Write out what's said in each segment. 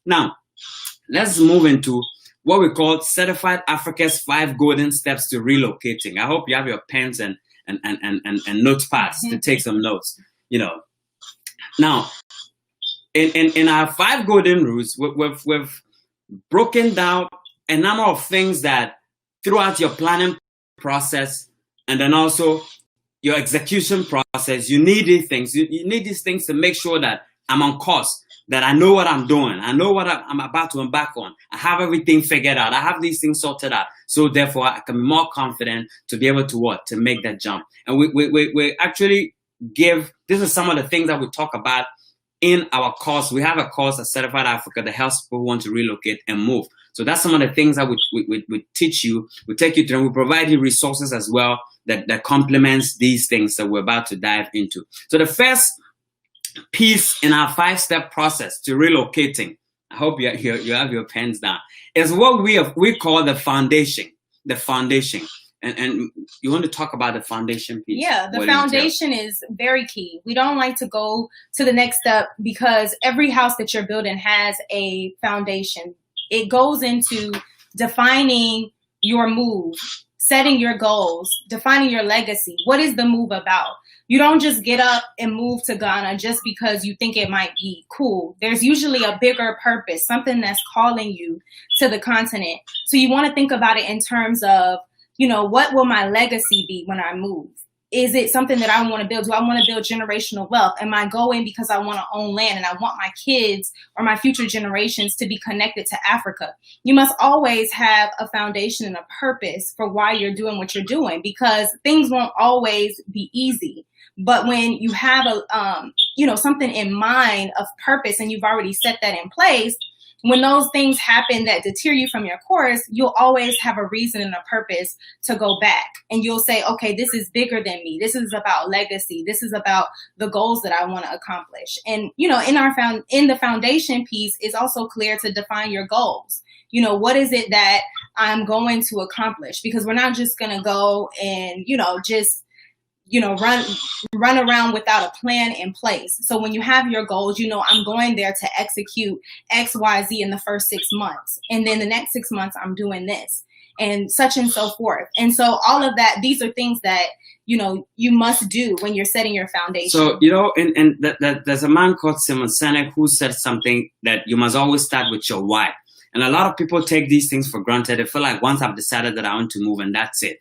Now, let's move into what we call Certified Africa's 5 Golden Steps to Relocating. I hope you have your pens and notepads to take some notes. Now, in our 5 golden rules, we've broken down a number of things that throughout your planning process and then also your execution process, you need these things. You need these things to make sure that I'm on course, that I know what I'm doing. I know what I'm about to embark on. I have everything figured out. I have these things sorted out. So therefore, I can be more confident to be able to to make that jump. And we actually this is some of the things that we talk about in our course. We have a course at Certified Africa that helps people who want to relocate and move. So that's some of the things that we teach you. We take you through, and we provide you resources as well that complements these things that we're about to dive into. So the first piece in our 5-step process to relocating, I hope you have your pens down, is what we call the foundation. The foundation. And you want to talk about the foundation piece? Yeah, the foundation is very key. We don't like to go to the next step because every house that you're building has a foundation. It goes into defining your move, setting your goals, defining your legacy. What is the move about? You don't just get up and move to Ghana just because you think it might be cool. There's usually a bigger purpose, something that's calling you to the continent. So you want to think about it in terms of, what will my legacy be when I move? Is it something that I want to build? Do I want to build generational wealth? Am I going because I want to own land and I want my kids or my future generations to be connected to Africa? You must always have a foundation and a purpose for why you're doing what you're doing, because things won't always be easy. But when you have something in mind of purpose and you've already set that in place, when those things happen that deter you from your course, you'll always have a reason and a purpose to go back. And you'll say, okay, this is bigger than me. This is about legacy. This is about the goals that I want to accomplish. And, in the foundation piece is also clear to define your goals. What is it that I'm going to accomplish? Because we're not just going to go and, run around without a plan in place. So when you have your goals, I'm going there to execute X, Y, Z in the first 6 months. And then the next 6 months, I'm doing this and such and so forth. And so all of that, these are things that, you must do when you're setting your foundation. So, there's a man called Simon Sinek who said something that you must always start with your why. And a lot of people take these things for granted. They feel like once I've decided that I want to move and that's it.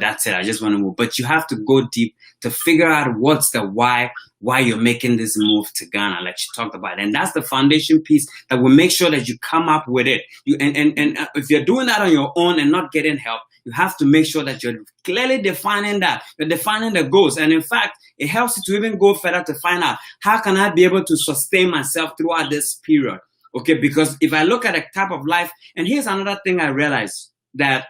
That's it. I just want to move. But you have to go deep to figure out what's the why you're making this move to Ghana, like you talked about. And that's the foundation piece that will make sure that you come up with it. And if you're doing that on your own and not getting help, you have to make sure that you're clearly defining that. You're defining the goals. And in fact, it helps you to even go further to find out, how can I be able to sustain myself throughout this period? Okay, because if I look at the type of life, and here's another thing I realized, that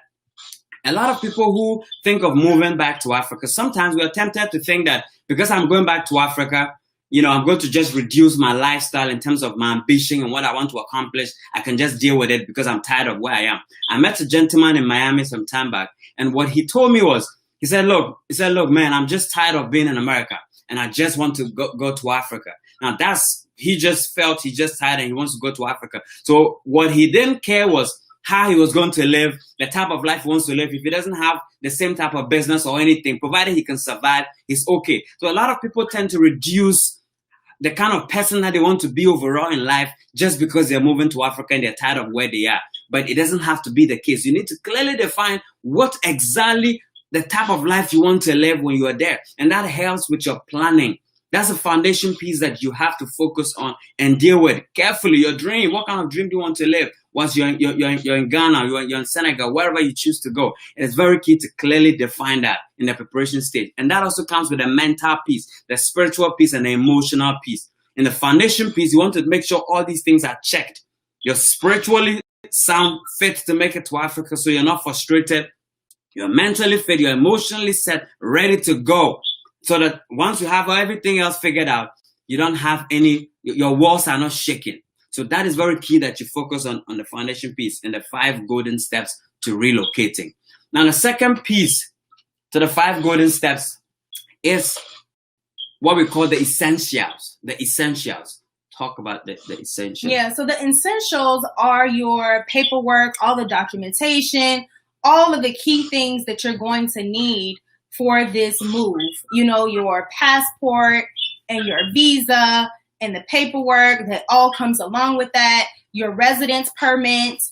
a lot of people who think of moving back to Africa, sometimes we are tempted to think that because I'm going back to Africa, I'm going to just reduce my lifestyle in terms of my ambition and what I want to accomplish. I can just deal with it because I'm tired of where I am. I met a gentleman in Miami some time back, and what he told me was, he said, look, man, I'm just tired of being in America, and I just want to go to Africa. Now he just tired and he wants to go to Africa. So what he didn't care was how he was going to live, the type of life he wants to live. If he doesn't have the same type of business or anything, provided he can survive, he's okay. So a lot of people tend to reduce the kind of person that they want to be overall in life just because they're moving to Africa and they're tired of where they are. But it doesn't have to be the case. You need to clearly define what exactly the type of life you want to live when you are there. And that helps with your planning. That's a foundation piece that you have to focus on and deal with carefully. Your dream, what kind of dream do you want to live? Once you're in Ghana, you're in Senegal, wherever you choose to go. It's very key to clearly define that in the preparation stage. And that also comes with the mental piece, the spiritual piece, and the emotional piece. In the foundation piece, you want to make sure all these things are checked. You're spiritually sound, fit to make it to Africa, so you're not frustrated. You're mentally fit, you're emotionally set, ready to go. So that once you have everything else figured out, you don't have your walls are not shaking. So that is very key that you focus on the foundation piece and the 5 golden steps to relocating. Now, the second piece to the 5 golden steps is what we call the essentials. The essentials. talk about the essentials. Yeah, so the essentials are your paperwork, all the documentation, all of the key things that you're going to need for this move. You know, your passport and your visa and the paperwork that all comes along with that, your residence permit,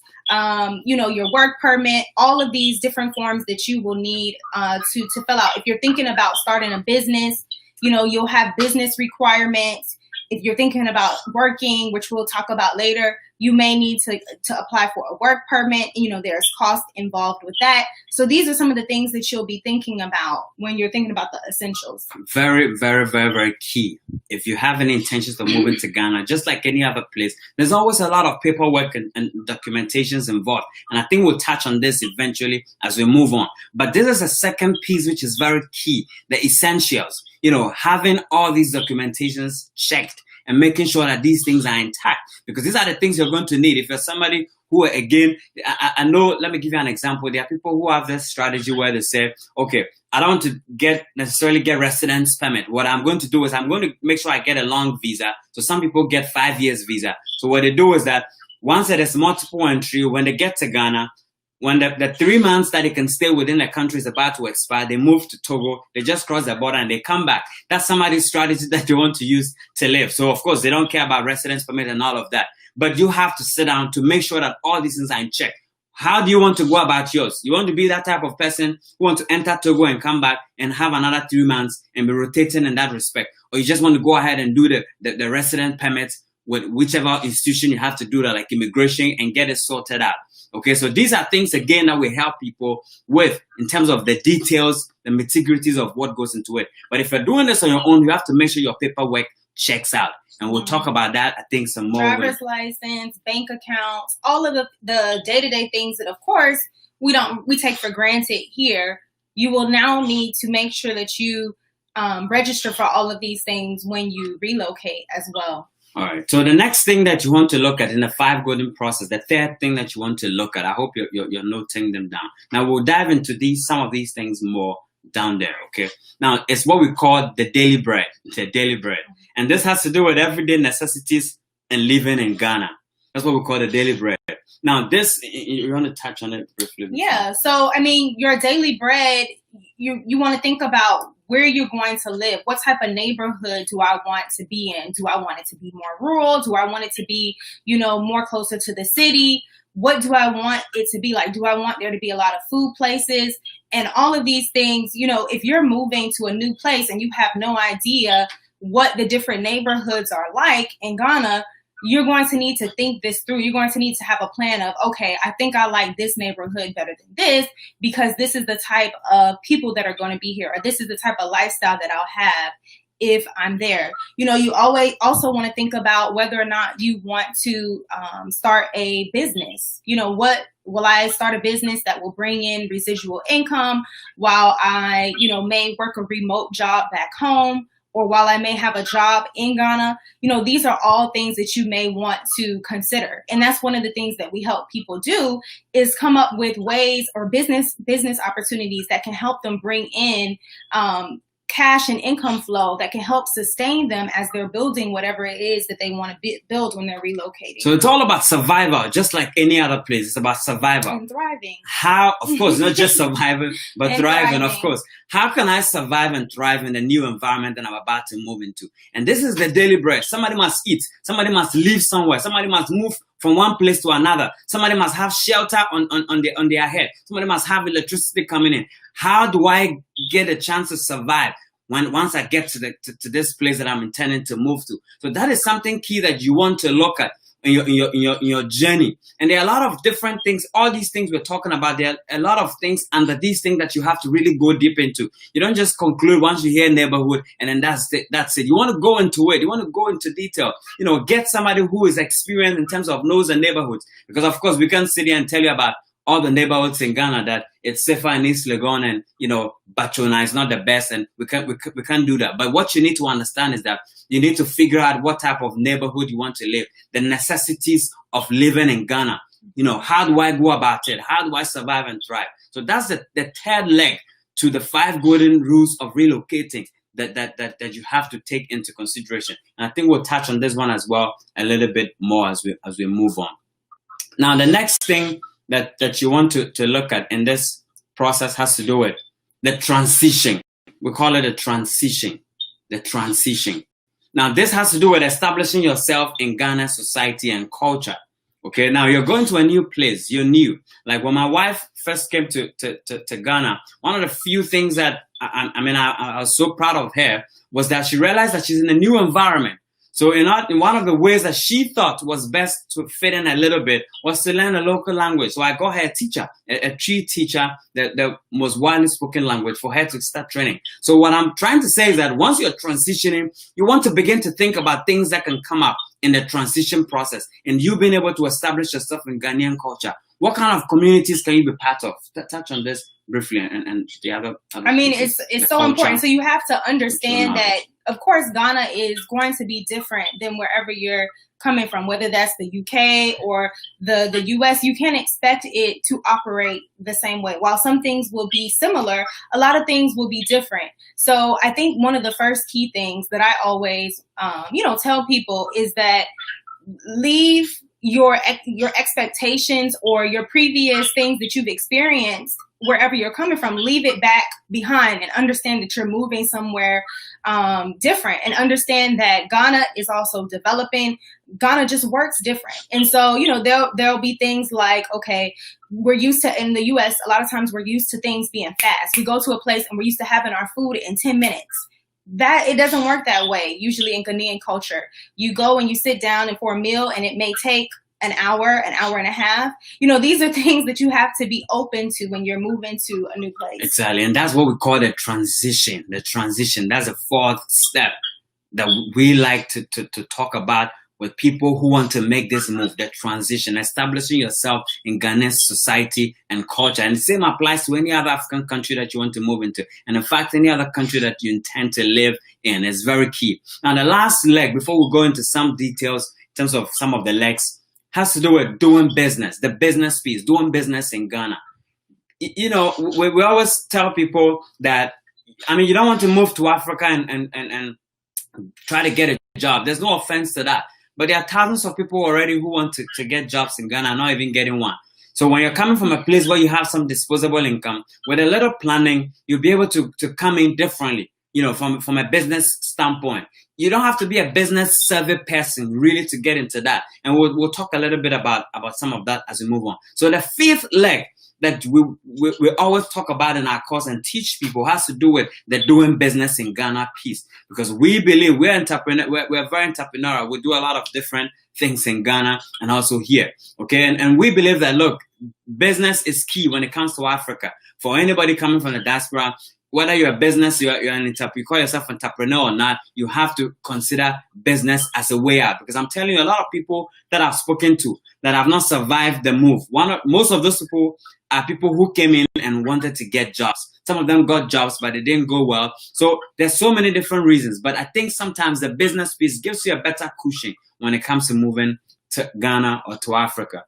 you know, your work permit, all of these different forms that you will need to fill out. If you're thinking about starting a business, you know, you'll have business requirements. If you're thinking about working, which we'll talk about later, you may need to apply for a work permit. You know, there's cost involved with that. So these are some of the things that you'll be thinking about when you're thinking about the essentials. Very, very, very, very key. If you have any intentions of moving to Ghana, just like any other place, there's always a lot of paperwork and documentations involved. And I think we'll touch on this eventually as we move on. But this is a second piece, which is very key, the essentials. You know, having all these documentations checked and making sure that these things are intact, because these are the things you're going to need. If you're somebody who, again, I know, let me give you an example. There are people who have this strategy where they say, okay, I don't want to necessarily get residence permit. What I'm going to do is I'm going to make sure I get a long visa. So some people get 5 years visa. So what they do is that once there is multiple entry, when they get to Ghana, when the 3 months that they can stay within the country is about to expire, they move to Togo, they just cross the border and they come back. That's somebody's strategy that they want to use to live. So of course, they don't care about residence permit and all of that. But you have to sit down to make sure that all these things are in check. How do you want to go about yours? You want to be that type of person who want to enter Togo and come back and have another 3 months and be rotating in that respect? Or you just want to go ahead and do the resident permits with whichever institution you have to do that, like immigration, and get it sorted out. Okay, so these are things, again, that we help people with in terms of the details, the nitty-gritties of what goes into it. But if you're doing this on your own, you have to make sure your paperwork checks out. And we'll talk about that, I think, some more. Driver's license, bank accounts, all of the day-to-day things that, of course, we take for granted here. You will now need to make sure that you register for all of these things when you relocate as well. All right. So the next thing that you want to look at in the 5 golden process, the third thing that you want to look at, I hope you're noting them down. Now we'll dive into some of these things more down there. Okay. Now it's what we call the daily bread, and this has to do with everyday necessities and living in Ghana. That's what we call the daily bread. Now this, you want to touch on it briefly? Yeah. So I mean, your daily bread, you want to think about where you're going to live. What type of neighborhood do I want to be in? Do I want it to be more rural? Do I want it to be, you know, more closer to the city? What do I want it to be like? Do I want there to be a lot of food places? And all of these things, you know, if you're moving to a new place and you have no idea what the different neighborhoods are like in Ghana, you're going to need to think this through. You're going to need to have a plan of, okay, I think I like this neighborhood better than this because this is the type of people that are going to be here, or this is the type of lifestyle that I'll have if I'm there. You know, you always also want to think about whether or not you want to start a business. You know, will I start a business that will bring in residual income while I, you know, may work a remote job back home? Or while I may have a job in Ghana, you know, these are all things that you may want to consider. And that's one of the things that we help people do is come up with ways or business opportunities that can help them bring in cash and income flow that can help sustain them as they're building whatever it is that they want to build when they're relocating. So it's all about survival, just like any other place. It's about survival. And thriving. How, of course, not just surviving, but thriving, of course. How can I survive and thrive in the new environment that I'm about to move into? And this is the daily bread. Somebody must eat. Somebody must live somewhere. Somebody must move from one place to another. Somebody must have shelter on their head. Somebody must have electricity coming in. How do I get a chance to survive once I get to this place that I'm intending to move to? So that is something key that you want to look at in your journey. And there are a lot of different things. All these things we're talking about, there are a lot of things under these things that you have to really go deep into. You don't just conclude once you hear neighborhood and then that's it. You want to go into it. You want to go into detail. You know, get somebody who is experienced in terms of knows the neighborhoods. Because of course we can't sit here and tell you about all the neighborhoods in Ghana that it's safer in East Legon and, you know, Bachona is not the best, and we can't do that. But what you need to understand is that you need to figure out what type of neighborhood you want to live, the necessities of living in Ghana. You know, how do I go about it? How do I survive and thrive? So that's the third leg to the 5 golden rules of relocating, that you have to take into consideration. And I think we'll touch on this one as well a little bit more as we move on. Now, the next thing that you want to look at in this process has to do with the transition. We call it a transition. The transition. Now, this has to do with establishing yourself in Ghana society and culture. Okay, now you're going to a new place. You're new. Like when my wife first came to Ghana, one of the few things that I was so proud of her was that she realized that she's in a new environment. So in one of the ways that she thought was best to fit in a little bit was to learn a local language. So I got her a teacher, a tree teacher, the most widely spoken language for her to start training. So what I'm trying to say is that once you're transitioning, you want to begin to think about things that can come up in the transition process and you being able to establish yourself in Ghanaian culture. What kind of communities can you be part of? Touch on this briefly and the other I mean, it's so culture. important. So you have to understand that, of course, Ghana is going to be different than wherever you're coming from, whether that's the UK or the US. You can't expect it to operate the same way. While some things will be similar, a lot of things will be different. So I think one of the first key things that I always, tell people is that leave your expectations or your previous things that you've experienced wherever you're coming from, leave it back behind and understand that you're moving somewhere different, and understand that Ghana is also developing. Ghana just works different. And so, there'll be things like, okay, we're used to, in the US, a lot of times we're used to things being fast. We go to a place and we're used to having our food in 10 minutes. That it doesn't work that way. Usually in Ghanaian culture, you go and you sit down and for a meal and it may take an hour and a half. These are things that you have to be open to when you're moving to a new place. Exactly. And that's what we call the transition. The transition. That's the fourth step that we like to talk about with people who want to make this move, the transition, establishing yourself in Ghanaian society and culture. And the same applies to any other African country that you want to move into. And in fact, any other country that you intend to live in is very key. Now, the last leg, before we go into some details in terms of some of the legs, has to do with doing business, the business piece, doing business in Ghana. We always tell people that, you don't want to move to Africa and try to get a job. There's no offense to that. But there are thousands of people already who want to get jobs in Ghana, not even getting one. So when you're coming from a place where you have some disposable income, with a little planning, you'll be able to come in differently, from a business standpoint. You don't have to be a business savvy person really to get into that. And we'll talk a little bit about some of that as we move on. So the fifth leg that we always talk about in our course and teach people has to do with the doing business in Ghana piece, because we believe we're very entrepreneurial. We do a lot of different things in Ghana and also here. Okay, and we believe that, look, business is key when it comes to Africa. For anybody coming from the diaspora, whether you're a business, you call yourself an entrepreneur or not, you have to consider business as a way out. Because I'm telling you, a lot of people that I've spoken to that have not survived the move. Most of those people are people who came in and wanted to get jobs. Some of them got jobs, but it didn't go well. So there's so many different reasons. But I think sometimes the business piece gives you a better cushion when it comes to moving to Ghana or to Africa.